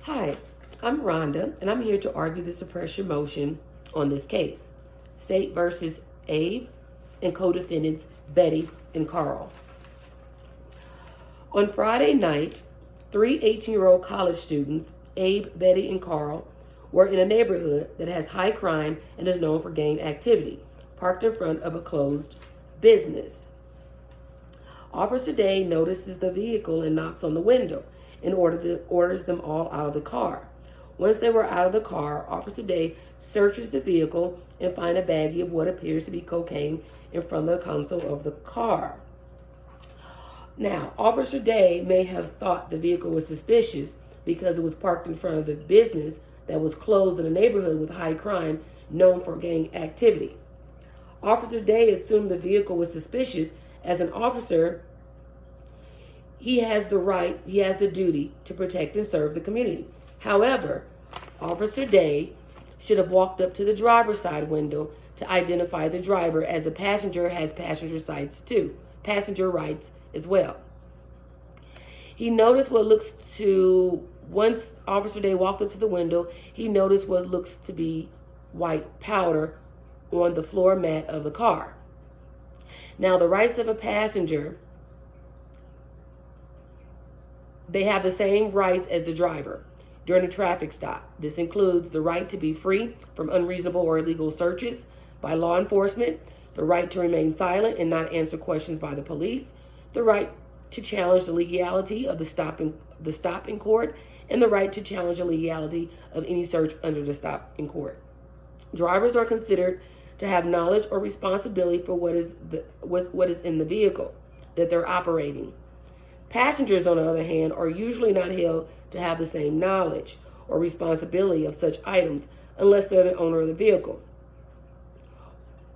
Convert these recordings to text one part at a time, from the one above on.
Hi, I'm Rhonda, and I'm here to argue the suppression motion on this case. State versus Abe and co-defendants Betty and Carl. On Friday night, three 18-year-old college students, Abe, Betty, and Carl, were in a neighborhood that has high crime and is known for gang activity, parked in front of a closed business. Officer Day notices the vehicle and knocks on the window and orders them all out of the car. Once they were out of the car, Officer Day searches the vehicle and finds a baggie of what appears to be cocaine in front of the console of the car. Now, Officer Day may have thought the vehicle was suspicious because it was parked in front of the business that was closed in a neighborhood with high crime known for gang activity. Officer Day assumed the vehicle was suspicious. As an officer, he has the duty to protect and serve the community. However, Officer Day should have walked up to the driver's side window to identify the driver, as a passenger has passenger rights as well. He noticed once Officer Day walked up to the window, he noticed what looks to be white powder on the floor mat of the car. Now, the rights of a passenger, they have the same rights as the driver during a traffic stop. This includes the right to be free from unreasonable or illegal searches by law enforcement, the right to remain silent and not answer questions by the police, the right to challenge the legality of the stop in court, and the right to challenge the legality of any search under the stop in court. Drivers are considered to have knowledge or responsibility for what is in the vehicle that they're operating. Passengers, on the other hand, are usually not held to have the same knowledge or responsibility of such items unless they're the owner of the vehicle,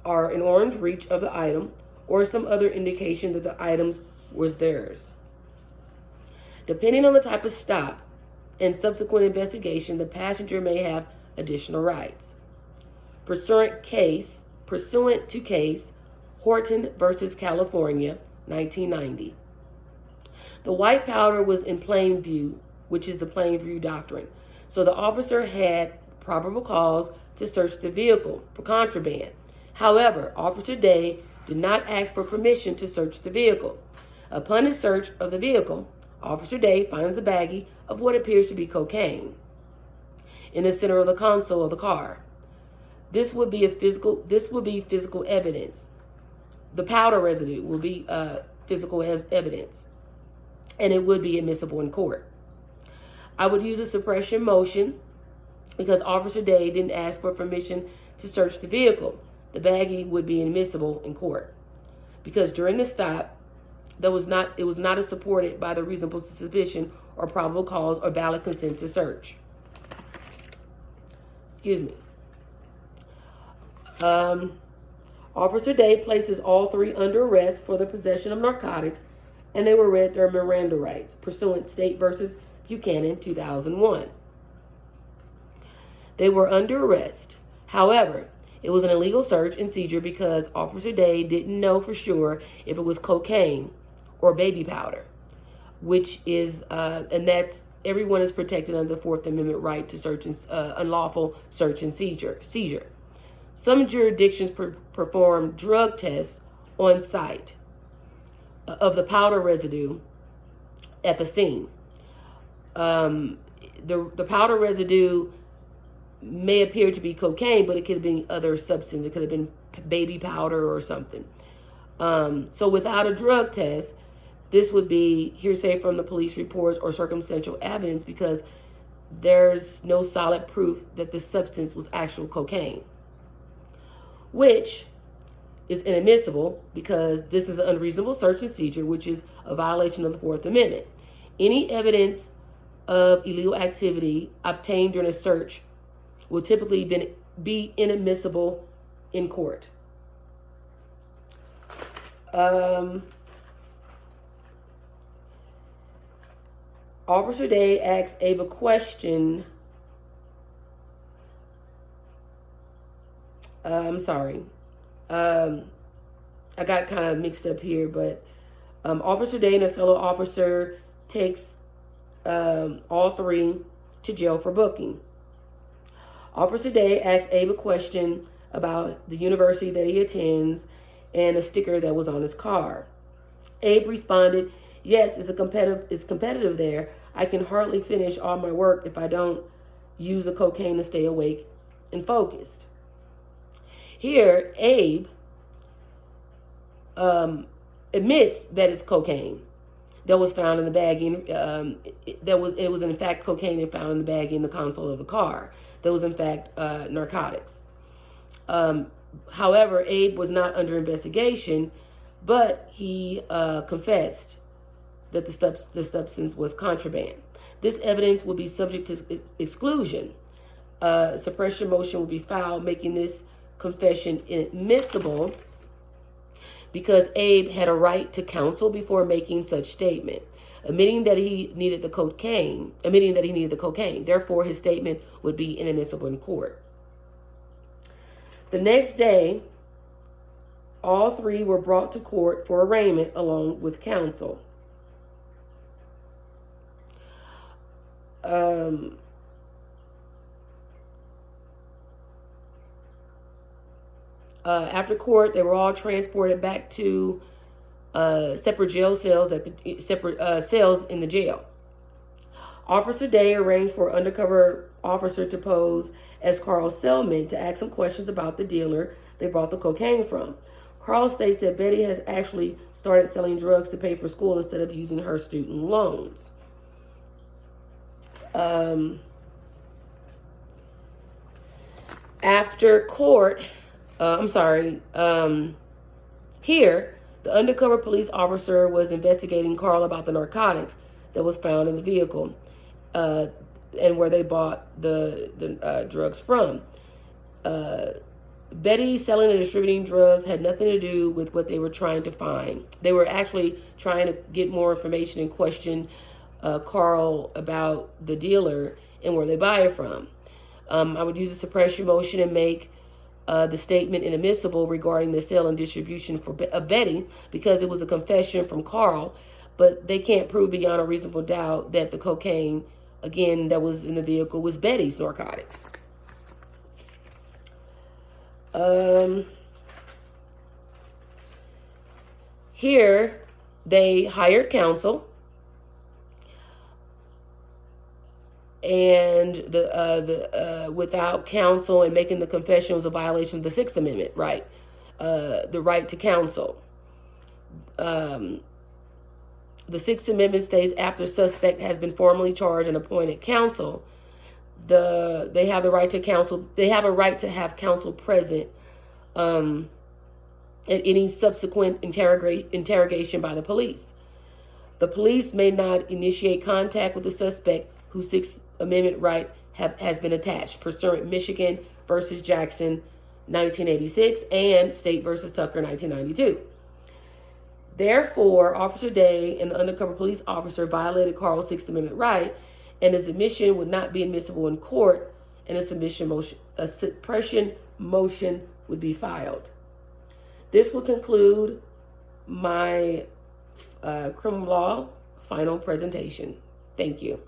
are in arm's reach of the item, or some other indication that the items was theirs. Depending on the type of stop and subsequent investigation, the passenger may have additional rights. Pursuant to case Horton versus California, 1990. The white powder was in plain view, which is the plain view doctrine. So the officer had probable cause to search the vehicle for contraband. However, Officer Day did not ask for permission to search the vehicle. Upon his search of the vehicle, Officer Day finds a baggie of what appears to be cocaine in the center of the console of the car. This would be physical evidence. The powder residue will be physical evidence, and it would be admissible in court. I would use a suppression motion because Officer Day didn't ask for permission to search the vehicle. The baggie would be admissible in court because during the stop, it was not supported by the reasonable suspicion or probable cause or valid consent to search. Excuse me. Officer Day places all three under arrest for the possession of narcotics, and they were read their Miranda rights, pursuant State versus Buchanan, 2001. They were under arrest. However, it was an illegal search and seizure because Officer Day didn't know for sure if it was cocaine or baby powder, which is, and that's, everyone is protected under the Fourth Amendment right to search and unlawful search and seizure. Some jurisdictions perform drug tests on site of the powder residue at the scene. The powder residue may appear to be cocaine, but it could have been other substance. It could have been baby powder or something. So without a drug test, this would be hearsay from the police reports or circumstantial evidence because there's no solid proof that the substance was actual cocaine, which is inadmissible because this is an unreasonable search and seizure, which is a violation of the Fourth Amendment. Any evidence of illegal activity obtained during a search will typically be inadmissible in court. Officer Day asks Abe a question. I'm sorry. I got kind of mixed up here, but Officer Day and a fellow officer takes all three to jail for booking. Officer Day asked Abe a question about the university that he attends and a sticker that was on his car. Abe responded, "Yes, it's competitive there. I can hardly finish all my work if I don't use the cocaine to stay awake and focused." Here, Abe admits that it's cocaine that was found in the baggie. It was in fact cocaine found in the baggie in the console of the car. That was in fact narcotics. However, Abe was not under investigation, but he confessed that the substance was contraband. This evidence will be subject to exclusion. Suppression motion will be filed, making this confession inadmissible because Abe had a right to counsel before making such statement, admitting that he needed the cocaine. Therefore, his statement would be inadmissible in court. The next day, all three were brought to court for arraignment along with counsel. After court, they were all transported back to separate jail cells cells in the jail. Officer Day arranged for an undercover officer to pose as Carl's cellmate to ask some questions about the dealer they bought the cocaine from. Carl states that Betty has actually started selling drugs to pay for school instead of using her student loans. After court, here, the undercover police officer was investigating Carl about the narcotics that was found in the vehicle and where they bought the drugs from. Betty selling and distributing drugs had nothing to do with what they were trying to find. They were actually trying to get more information and question Carl about the dealer and where they buy it from. I would use a suppression motion and make the statement inadmissible regarding the sale and distribution of Betty because it was a confession from Carl, but they can't prove beyond a reasonable doubt that the cocaine, again, that was in the vehicle was Betty's narcotics. Here, they hired counsel, and without counsel and making the confession was a violation of the Sixth Amendment right, the right to counsel. The Sixth Amendment states after suspect has been formally charged and appointed counsel, they have the right to counsel. They have a right to have counsel present at any subsequent interrogation by the police. The police may not initiate contact with the suspect whose Sixth Amendment right has been attached, pursuant Michigan versus Jackson, 1986, and State versus Tucker, 1992. Therefore, Officer Day and the undercover police officer violated Carl's Sixth Amendment right, and his admission would not be admissible in court, and a suppression motion would be filed. This will conclude my criminal law final presentation. Thank you.